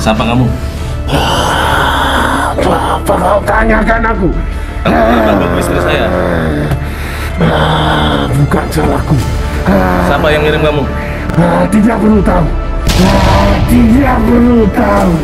Siapa kamu? Apa kau tanyakan aku? Bantu istri saya. Bukan salahku. Siapa yang ngirim kamu? Tidak perlu tahu. Tidak perlu tahu.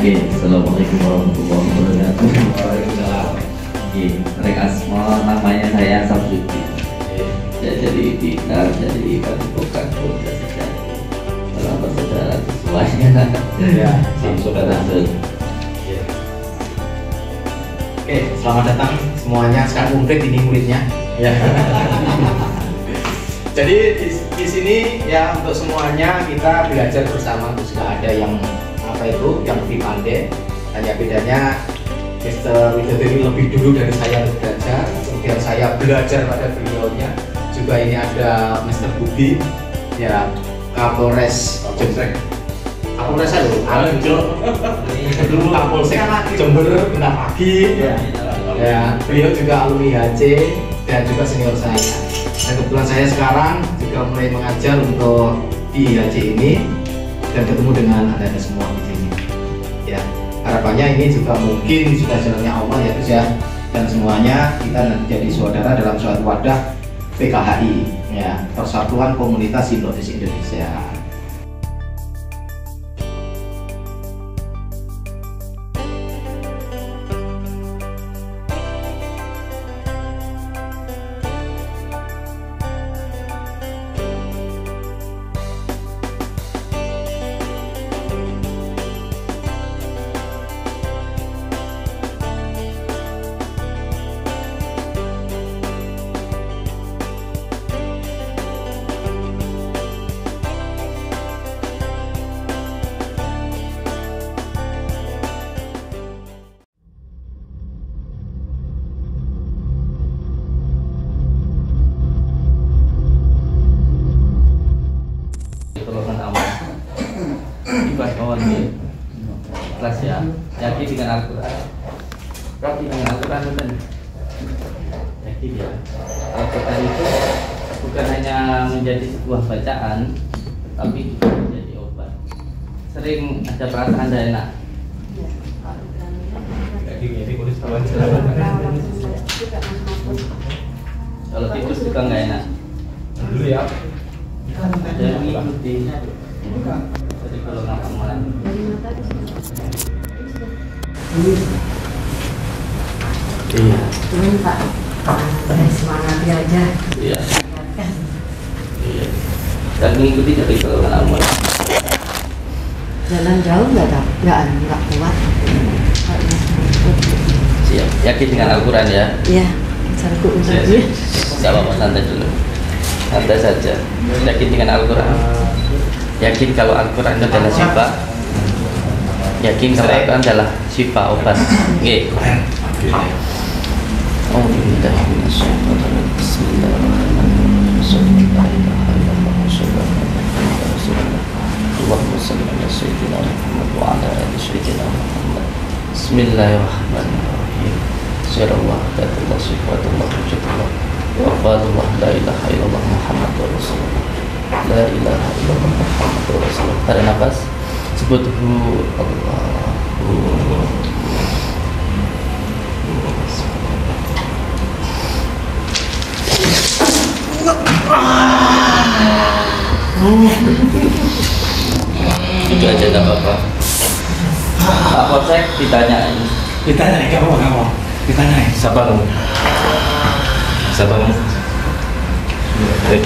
Oke, assalamualaikum warahmatullahi wabarakatuh. Waalaikumsalam. Oke, mereka semua namanya saya Samsudin. Ya, jadi kita jadi bukan sudah sejati. Kalau saudara sesuainya, ya, saudara. Oke, selamat datang semuanya. Sekarang komplit ini muridnya. Ya. Jadi di sini ya untuk semuanya kita belajar bersama, terus nggak ada yang yang lebih pandai. Hanya bedanya Mr. Widodo ini lebih dulu dari saya belajar, kemudian saya belajar pada beliaunya. Juga ini ada Mr. Budi, ya Kapolres Jember. Kapolres dulu Kapolsek Jember bentar pagi. Ya, beliau juga alumni HC dan juga senior saya. Dan kebetulan saya sekarang juga mulai mengajar untuk di HC ini dan ketemu dengan anda semua di sini. Ya, harapannya ini juga mungkin sudah jalannya Allah ya Gus ya, dan semuanya kita nanti jadi saudara dalam suatu wadah PKHI, ya, Persatuan Komunitas Hipnotis Indonesia. Kelas ya, yakin dengan Al-Quran. Yakin dengan Al-Quran bukan? Yakin ya. Al-Quran itu bukan hanya menjadi sebuah bacaan, tapi juga menjadi obat. Sering ada perasaan tidak enak. Kalau tidur juga nggak enak. Dulu ya. Ada yang mengikuti. Jadi kalau nggak kemarin. Iya. Cuman Pak, semangat aja. Iya. Iya. Dan mengikuti dari kalau nggak amal. Jalan jauh nggak kuat. Siap. Yakin dengan Al-Quran ya? Iya. Sarku bentar dulu. Gak apa-apa, santai dulu. Santai saja. Yakin dengan Al-Quran. Yakin kalau Al-Quran adalah syifa. Yakin kalau Al-Quran adalah syifa, obat. Oke. Bismillahirrahmanirrahim. Sirallah, datullah, sifatullah, wujudullah, wafadullah, la ilaha illallah Muhammadur Rasulullah, la ilaha illallah Muhammadur Rasulullah. Tarik nafas, sebut Allah. Itu aja nggak apa-apa. Pak Polsek ditanyain. Ditanya kamu. Ditanya. Siapa kamu? Siapa kamu?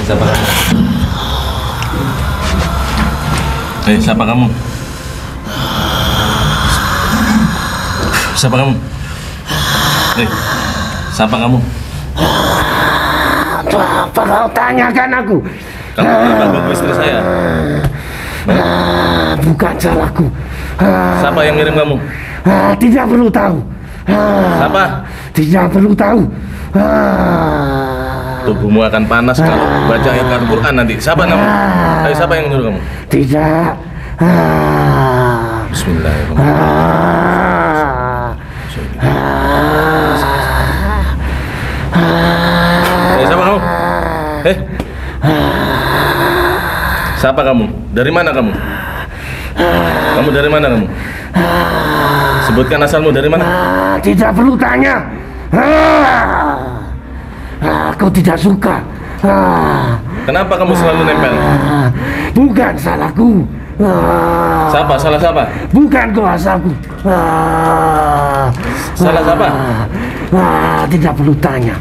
Siapa kamu? Siapa kamu? Siapa kamu? Siapa kamu? Apa kau tanyakan aku? Kamu kenapa ganggu istri saya? Bukan salahku. Siapa yang ngirim kamu? Tidak perlu tahu. Siapa? Tidak perlu tahu. Tubuhmu akan panas kalau baca ayat Al-Quran nanti. Siapa kamu? Siapa yang nyuruh kamu? Tidak. Bismillahirrahmanirrahim. Siapa kamu? Siapa kamu? Dari mana kamu? Kamu dari mana kamu? Sebutkan asalmu dari mana? Tidak perlu tanya. Aku tidak suka. Kenapa kamu selalu nempel? Bukan salahku. Siapa? Salah siapa? Bukan kuasaku. Salah siapa? Tidak perlu tanya.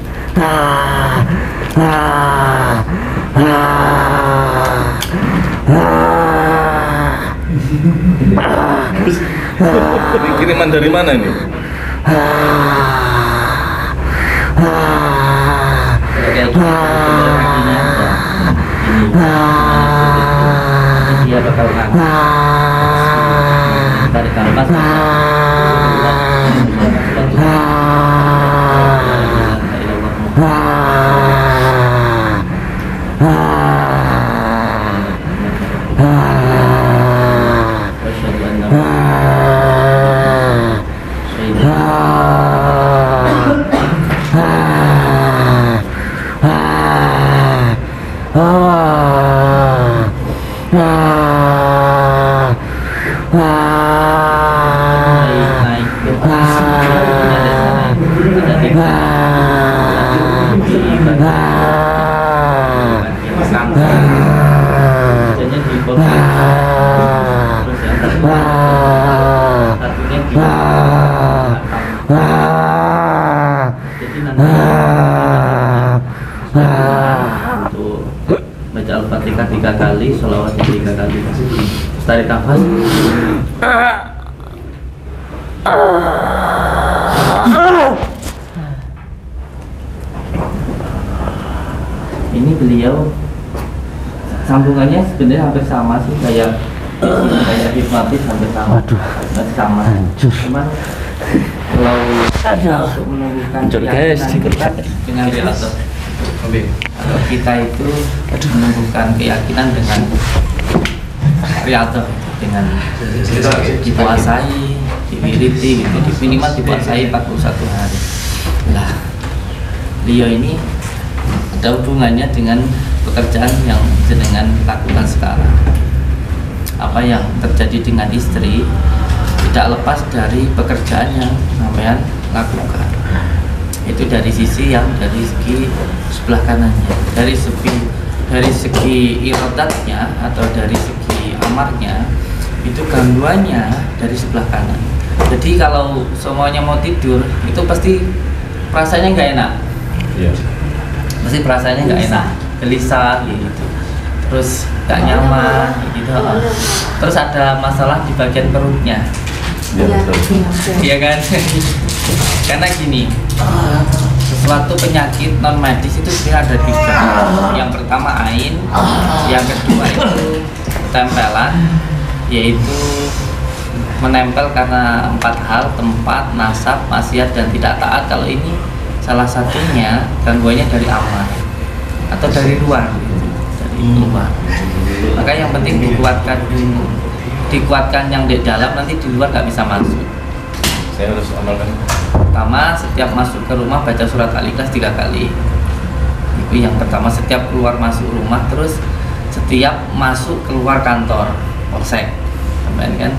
Ini kiriman dari mana ini? Dia bakal tarik nafas. Baca Al-Fatihah 3 kali, sholawat 3 kali. Terus tarik nafas. Ini beliau sambungannya sebenarnya hampir sama sih kayak hipnotis, hampir sama. Masih sama. Cuman kalau untuk menumbuhkan keyakinan dengan realtor, kalau kita itu menumbuhkan keyakinan dengan realtor, dengan dikuasai, diwiriti gitu, minimal dikuasai 41 hari. Nah, beliau ini ada hubungannya dengan pekerjaan yang jenengan lakukan sekarang. Apa yang terjadi dengan istri tidak lepas dari pekerjaan yang sampean lakukan. Itu dari sisi sebelah kanannya, dari segi irodatnya atau dari segi amarnya, itu gangguannya dari sebelah kanan. Jadi kalau semuanya mau tidur itu pasti perasaannya nggak enak. Pasti perasaannya nggak enak, gelisah gitu, terus nggak nyaman gitu. Terus ada masalah di bagian perutnya, iya kan? Karena gini, sesuatu penyakit non medis itu sebenarnya ada 3. Yang pertama ain, yang kedua itu tempelan, yaitu menempel karena 4 hal: tempat, nasab, maksiat, dan tidak taat. Kalau ini salah satunya gangguannya dari amar atau dari luar gitu, dari luar. Maka yang penting dikuatkan yang di dalam, nanti di luar nggak bisa masuk. Saya harus amalkan. Pertama, setiap masuk ke rumah baca surat Al-Ikhlas 3 kali. Itu yang pertama, setiap keluar masuk rumah. Terus setiap masuk keluar kantor polsek, teman kan?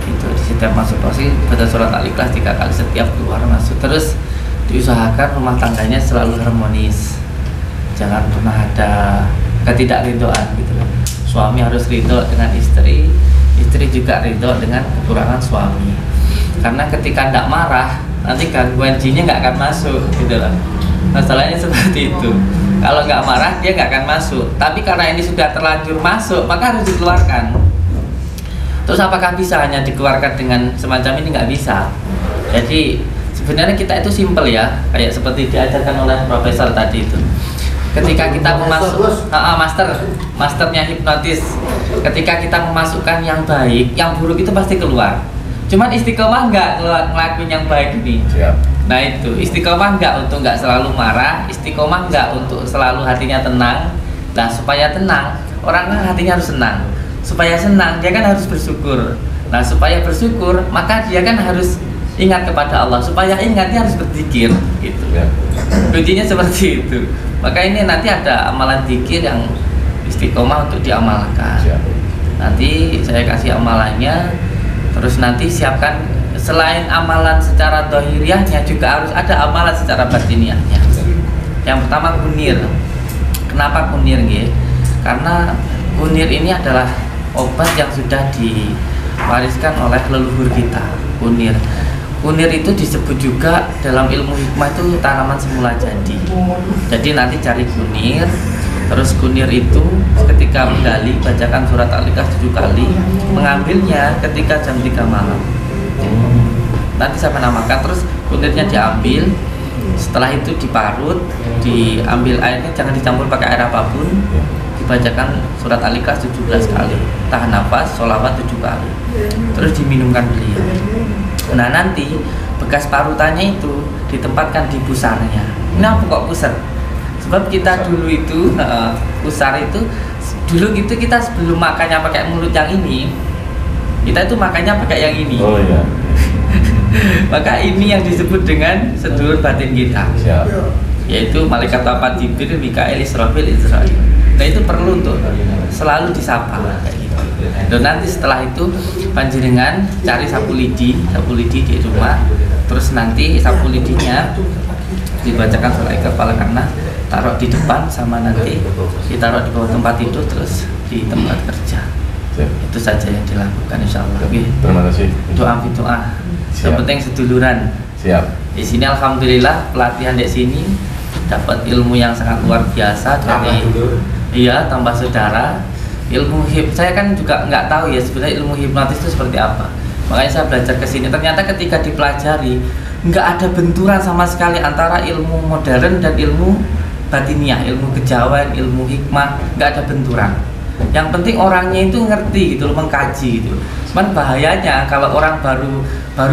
Itu setiap masuk polsek baca surat Al-Ikhlas 3 kali setiap keluar masuk. Terus diusahakan rumah tangganya selalu harmonis, jangan pernah ada ketidakridhoan gitu loh. suami harus ridho dengan istri, istri juga ridho dengan kekurangan suami. Karena ketika tidak marah, nanti gangguan jinnya nggak akan masuk, gitu loh. Masalahnya seperti itu. Kalau nggak marah, dia nggak akan masuk. Tapi karena ini sudah terlanjur masuk, maka harus dikeluarkan. Terus apakah bisa hanya dikeluarkan dengan semacam ini? Nggak bisa. Jadi sebenarnya kita itu simple ya, kayak seperti diajarkan oleh profesor tadi itu. Ketika kita masternya hipnotis, ketika kita memasukkan yang baik, yang buruk itu pasti keluar. Cuman istiqomah nggak ngelakuin yang baik ini. Nah itu istiqomah nggak untuk nggak selalu marah, istiqomah nggak untuk selalu hatinya tenang. Nah supaya tenang, orang kan hatinya harus senang. Supaya senang, dia kan harus bersyukur. Nah supaya bersyukur, maka dia kan harus ingat kepada Allah. Supaya ingat, dia harus berzikir, gitu. Kuncinya seperti itu. Maka ini nanti ada amalan zikir yang istiqomah untuk diamalkan. Nanti saya kasih amalannya. Terus nanti siapkan, selain amalan secara dohiriahnya, juga harus ada amalan secara batiniahnya. Yang pertama kunir. Kenapa kunir? Karena kunir ini adalah obat yang sudah diwariskan oleh leluhur kita. Kunir itu disebut juga dalam ilmu hikmah itu tanaman semula jadi. Jadi nanti cari kunir, terus kunir itu ketika menggali bacakan surat Al-Ikhlas 7 kali, mengambilnya ketika jam 3 malam. Nanti saya menamakan, terus kunirnya diambil, setelah itu diparut, diambil airnya, jangan dicampur pakai air apapun, dibacakan surat Al-Ikhlas 17 kali, tahan nafas, sholawat 7 kali, terus diminumkan beliau. Nah nanti bekas parutannya itu ditempatkan di pusarnya. Ini apa kok pusar? Sebab kita dulu itu pusar itu dulu itu kita sebelum makannya pakai mulut yang ini, kita itu makannya pakai yang ini. Oh iya. Maka ini yang disebut dengan sedulur batin kita. Siap. Yaitu malaikat papat Jibril, Mikail, Israfil, Israil. Nah itu perlu untuk selalu disapa kayak gitu. Dan nanti setelah itu panjenengan cari sapu lidi di rumah. Terus nanti sapu lidinya dibacakan surat kepala karena taruh di depan, sama nanti ditaruh di bawah tempat tidur, terus di tempat kerja. Siap. Itu saja yang dilakukan, insya Allah. Terima kasih. Doa. Yang penting seduluran. Siap. Di sini alhamdulillah pelatihan di sini dapat ilmu yang sangat luar biasa dari tambah saudara. Saya kan juga nggak tahu ya sebenarnya ilmu hipnotis itu seperti apa. Makanya saya belajar ke sini. Ternyata ketika dipelajari nggak ada benturan sama sekali antara ilmu modern dan ilmu batiniah, ilmu kejawen, ilmu hikmah, nggak ada benturan. Yang penting orangnya itu ngerti gitu loh, mengkaji gitu. Cuman bahayanya kalau orang baru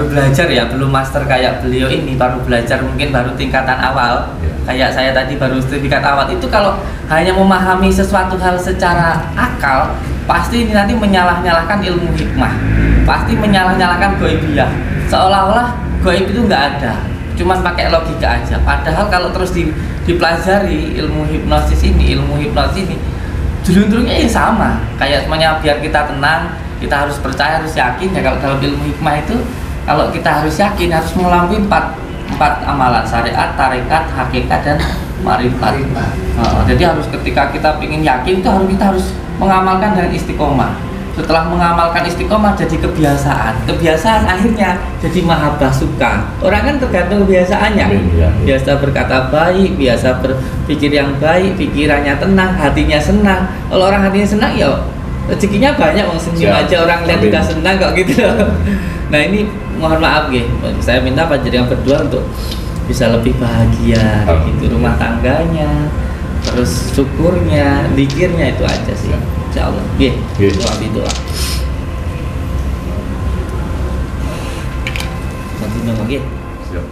belajar ya, belum master kayak beliau ini, baru belajar mungkin baru tingkatan awal. Kayak saya tadi baru tingkat awal itu, kalau hanya memahami sesuatu hal secara akal, pasti ini nanti menyalah-nyalahkan ilmu hikmah, pasti menyalah-nyalahkan goibiyah, seolah-olah goib itu nggak ada, cuman pakai logika aja. Padahal kalau terus dipelajari ilmu hipnosis ini, dulu-dulunya sama, kayak semuanya biar kita tenang, kita harus percaya, harus yakin ya. Kalau dalam ilmu hikmah itu, kalau kita harus yakin, harus melampaui empat amalan, syariat, tarekat, hakikat, dan marifat. Jadi harus ketika kita ingin yakin itu kita harus mengamalkan dengan istiqomah. Setelah mengamalkan istiqomah jadi kebiasaan akhirnya jadi mahabbah, suka. Orang kan tergantung kebiasaannya. Biasa berkata baik, biasa berpikir yang baik, pikirannya tenang, hatinya senang. Kalau orang hatinya senang ya rezekinya banyak, senyum aja orang lihat udah senang kok gitu loh. Nah ini mohon maaf saya minta panjenengan berdua untuk bisa lebih bahagia gitu, rumah tangganya, terus syukurnya, zikirnya, itu aja sih. Insyaallah. Doa. Nanti nunggu Siap.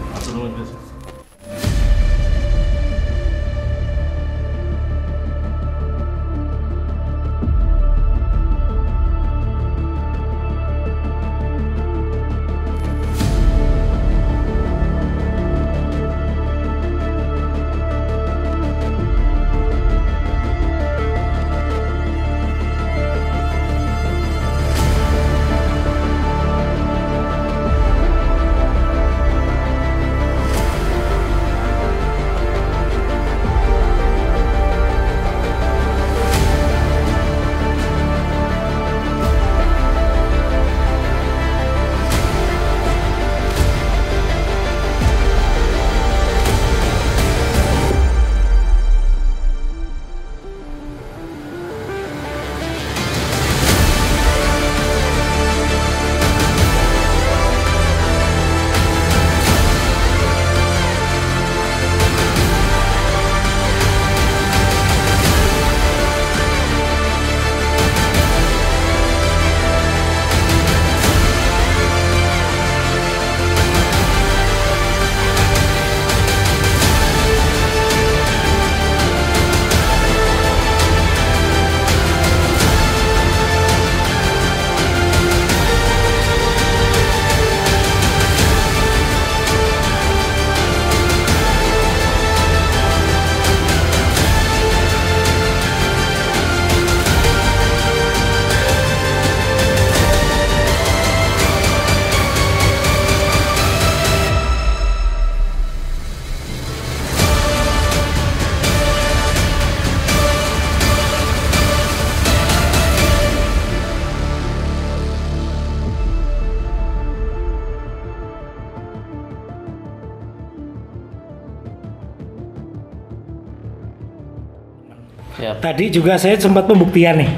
tadi juga saya sempat pembuktian nih.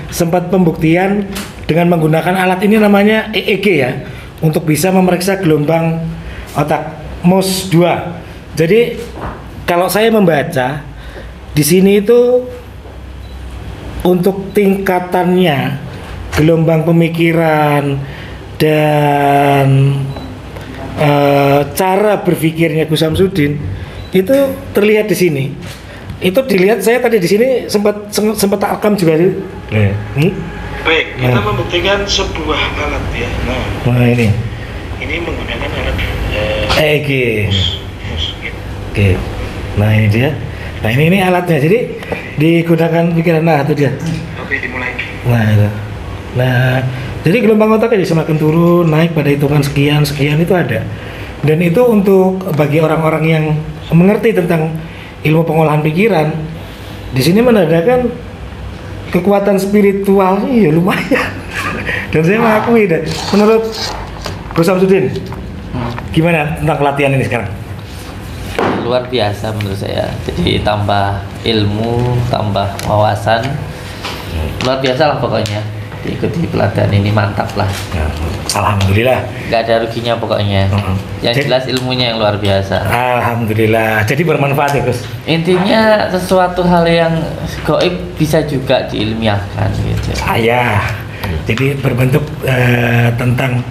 Sempat pembuktian dengan menggunakan alat ini namanya EEG ya, untuk bisa memeriksa gelombang otak MOS 2. Jadi kalau saya membaca di sini itu untuk tingkatannya gelombang pemikiran dan cara berpikirnya Gus Samsudin itu terlihat di sini. Itu dilihat saya tadi di sini sempat tak rekam juga sih. Nih. Baik, kita membuktikan sebuah alat ya. Nah ini menggunakan alat EEG. gitu. Oke. Nah ini dia. Nah ini alatnya. Jadi digunakan pikiran. Nah itu dia. Oke, dimulai. Nah itu. Nah jadi gelombang otaknya semakin turun, naik pada hitungan sekian itu ada. Dan itu untuk bagi orang-orang yang mengerti tentang ilmu pengolahan pikiran, di sini menandakan kekuatan spiritual ya lumayan. Dan saya mengakui deh. Menurut Gus Samsudin, gimana tentang pelatihan ini sekarang? Luar biasa menurut saya. Jadi tambah ilmu, tambah wawasan. Luar biasa lah pokoknya. Diikuti pelatihan ini mantap lah. Ya, alhamdulillah. Nggak ada ruginya pokoknya. Yang jelas ilmunya yang luar biasa. Alhamdulillah. Jadi bermanfaat ya Gus. Intinya sesuatu hal yang gaib bisa juga diilmiahkan gitu. Jadi berbentuk tentang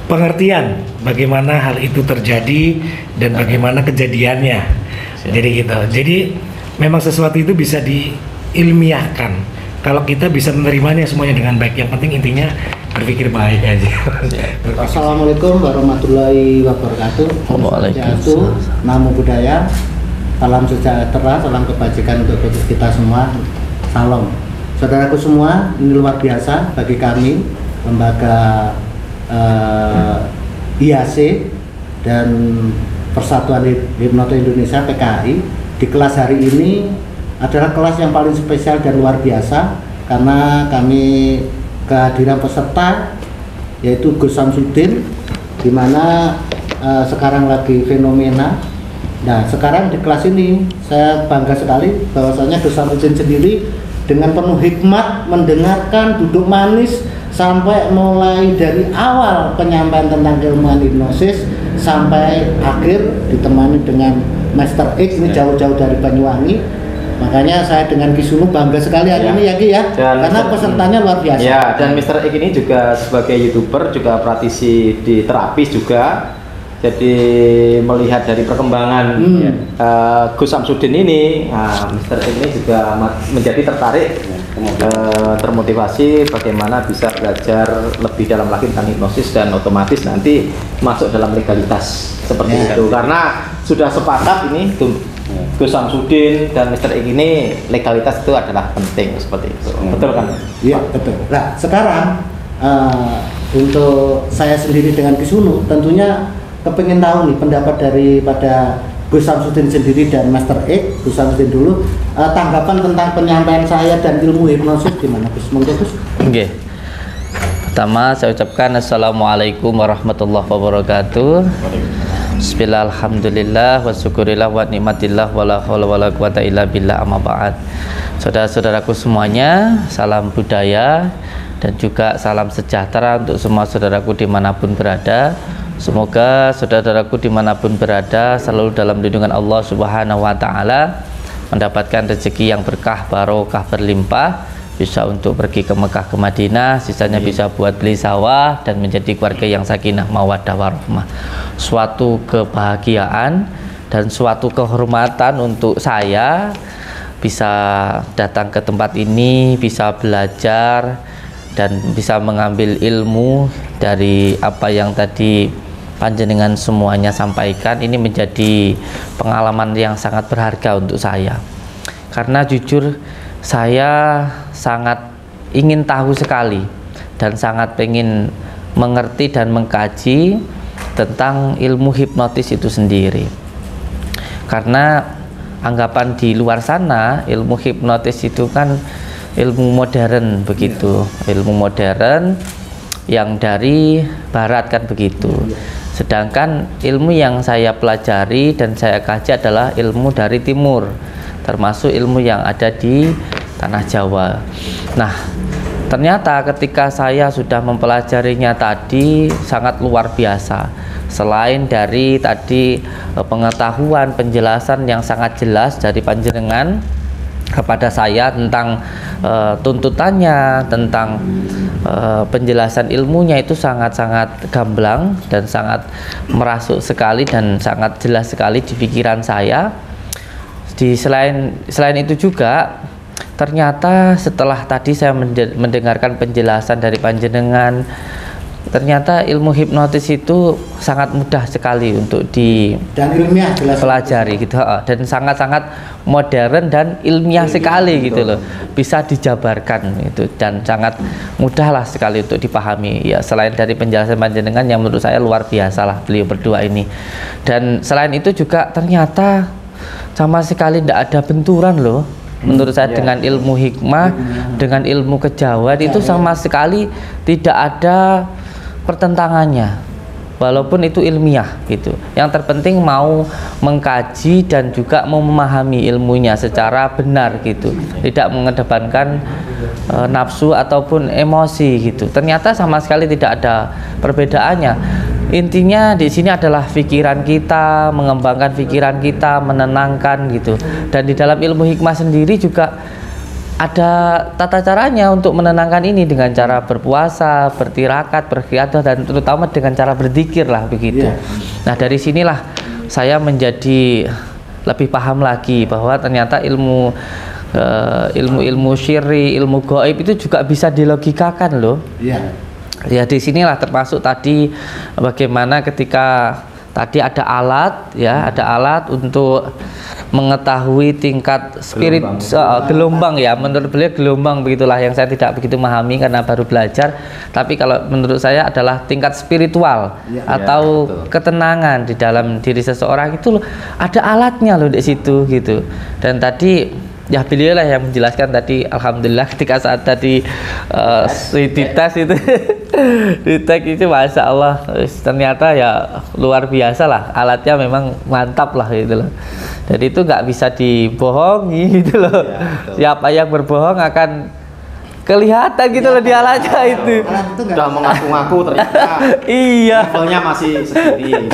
pengertian bagaimana hal itu terjadi dan bagaimana kejadiannya. Jadi gitu. Jadi memang sesuatu itu bisa diilmiahkan. Kalau kita bisa menerimanya semuanya dengan baik, yang penting intinya berpikir baik aja. Assalamualaikum warahmatullahi wabarakatuh. Waalaikumsalam. Namo Buddhaya, salam sejahtera, salam kebajikan untuk kita semua. Salam, saudaraku semua. Ini luar biasa bagi kami lembaga IAC dan Persatuan Hipnotis Indonesia PKI. Di kelas hari ini adalah kelas yang paling spesial dan luar biasa karena kami kehadiran peserta yaitu Gus Samsudin, di mana sekarang lagi fenomena. Nah, sekarang di kelas ini saya bangga sekali bahwasanya Gus Samsudin sendiri dengan penuh hikmat mendengarkan, duduk manis sampai mulai dari awal penyampaian tentang keilmuan hipnosis sampai akhir ditemani dengan Master X ini jauh-jauh dari Banyuwangi. Makanya saya dengan Ki Sunu bangga sekali hari ini ya Ki ya, karena pesertanya luar biasa. Ya, dan Mr. X ini juga sebagai YouTuber juga praktisi di terapis juga. Jadi melihat dari perkembangan Gus Samsudin ini, Mr. X ini juga menjadi tertarik, termotivasi bagaimana bisa belajar lebih dalam lagi tentang hipnosis dan otomatis nanti masuk dalam legalitas seperti itu. Karena sudah sepakat ini Gus Samsudin dan Mr. X ini legalitas itu adalah penting seperti itu. Betul kan? Iya, betul. Nah, sekarang untuk saya sendiri dengan Ki Sunu tentunya kepingin tahu nih pendapat daripada Gus Samsudin sendiri dan Master X. Gus Samsudin dulu, tanggapan tentang penyampaian saya dan ilmu hipnosis gimana Gus? Monggo Gus. Oke. Pertama saya ucapkan Assalamualaikum warahmatullahi wabarakatuh. Bismillah, alhamdulillah, wa syukurillah, wa nikmatillah, wa la hawla wa la quwata illa billah, amma ba'd. Saudara-saudaraku semuanya, salam budaya dan juga salam sejahtera untuk semua saudaraku dimanapun berada. Semoga saudara-saudaraku dimanapun berada selalu dalam lindungan Allah Subhanahu wa Ta'ala, mendapatkan rezeki yang berkah, barokah, berlimpah, bisa untuk pergi ke Mekah, ke Madinah, sisanya bisa buat beli sawah dan menjadi keluarga yang sakinah, mawaddah, warahmah. Suatu kebahagiaan dan suatu kehormatan untuk saya bisa datang ke tempat ini, bisa belajar dan bisa mengambil ilmu dari apa yang tadi panjenengan semuanya sampaikan. Ini menjadi pengalaman yang sangat berharga untuk saya, karena jujur saya sangat ingin tahu sekali dan sangat pengen mengerti dan mengkaji tentang ilmu hipnotis itu sendiri, karena anggapan di luar sana ilmu hipnotis itu kan ilmu modern begitu, ilmu modern yang dari barat kan begitu. Sedangkan ilmu yang saya pelajari dan saya kaji adalah ilmu dari timur, termasuk ilmu yang ada di tanah Jawa. Nah, ternyata ketika saya sudah mempelajarinya tadi sangat luar biasa. Selain dari tadi pengetahuan, penjelasan yang sangat jelas dari panjenengan kepada saya tentang tuntutannya, tentang penjelasan ilmunya itu sangat-sangat gamblang dan sangat merasuk sekali dan sangat jelas sekali di pikiran saya. Selain itu juga ternyata setelah tadi saya mendengarkan penjelasan dari panjenengan, ternyata ilmu hipnotis itu sangat mudah sekali untuk dan ilmiah dipelajari gitu, dan sangat-sangat modern dan ilmiah sekali gitu loh, bisa dijabarkan itu dan sangat mudah lah sekali untuk dipahami ya. Selain dari penjelasan panjenengan yang menurut saya luar biasa lah beliau berdua ini, dan selain itu juga ternyata sama sekali tidak ada benturan loh. Menurut saya dengan ilmu hikmah, dengan ilmu kejawen itu sama sekali tidak ada pertentangannya, walaupun itu ilmiah gitu. Yang terpenting mau mengkaji dan juga mau memahami ilmunya secara benar gitu, tidak mengedepankan nafsu ataupun emosi gitu. Ternyata sama sekali tidak ada perbedaannya. Intinya di sini adalah pikiran kita, mengembangkan pikiran kita, menenangkan gitu. Dan di dalam ilmu hikmah sendiri juga ada tata caranya untuk menenangkan ini dengan cara berpuasa, bertirakat, berqiyadah, dan terutama dengan cara berzikir lah begitu. Nah, dari sinilah saya menjadi lebih paham lagi bahwa ternyata ilmu syirri, ilmu gaib itu juga bisa dilogikakan loh. Ya, di sinilah termasuk tadi bagaimana ketika tadi ada alat ya, ada alat untuk mengetahui tingkat spirit gelombang ya, menurut beliau gelombang begitulah, yang saya tidak begitu memahami karena baru belajar, tapi kalau menurut saya adalah tingkat spiritual atau ketenangan di dalam diri seseorang itu loh, ada alatnya loh di situ gitu. Dan tadi ya beliau lah yang menjelaskan tadi, alhamdulillah ketika saat tadi dites itu dites itu masya Allah ternyata ya luar biasa lah, alatnya memang mantap lah gitu loh. Jadi itu nggak bisa dibohongi gitu loh. Siapa yang berbohong akan kelihatan gitu loh di alatnya itu. Udah mengaku-ngaku ternyata iya, levelnya masih segini.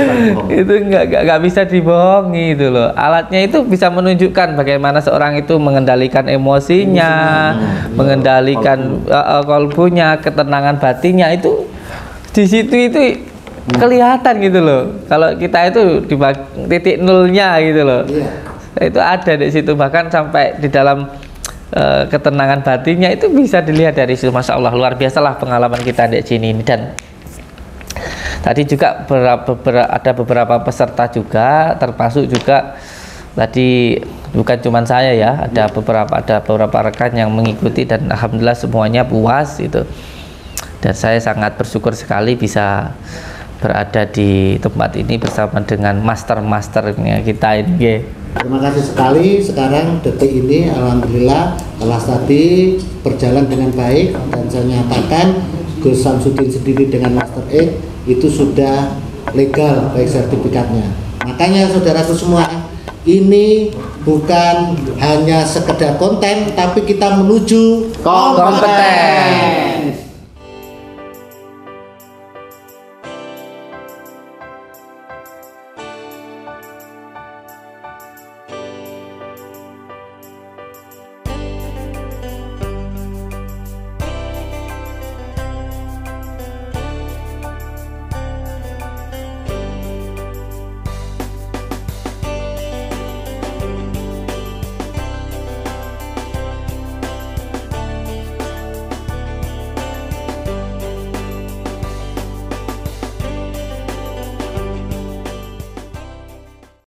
Itu nggak bisa dibohongi itu loh. Alatnya itu bisa menunjukkan bagaimana seorang itu mengendalikan emosinya, mengendalikan kolbunya, ketenangan batinnya, itu di situ itu kelihatan gitu loh. Kalau kita itu di titik nolnya gitu loh, itu ada di situ, bahkan sampai di dalam ketenangan batinnya itu bisa dilihat dari situ. Masya Allah, luar biasa lah pengalaman kita di sini ini. Dan tadi juga ada beberapa peserta juga, termasuk juga tadi bukan cuma saya ya, ada beberapa rekan yang mengikuti dan alhamdulillah semuanya puas itu. Dan saya sangat bersyukur sekali bisa berada di tempat ini bersama dengan master-masternya kita ini. Terima kasih sekali. Sekarang detik ini alhamdulillah kelas tadi berjalan dengan baik, dan saya nyatakan Gus Samsudin sendiri dengan Master Ed itu sudah legal baik sertifikatnya. Makanya saudaraku semua, ini bukan hanya sekedar konten, tapi kita menuju kompeten.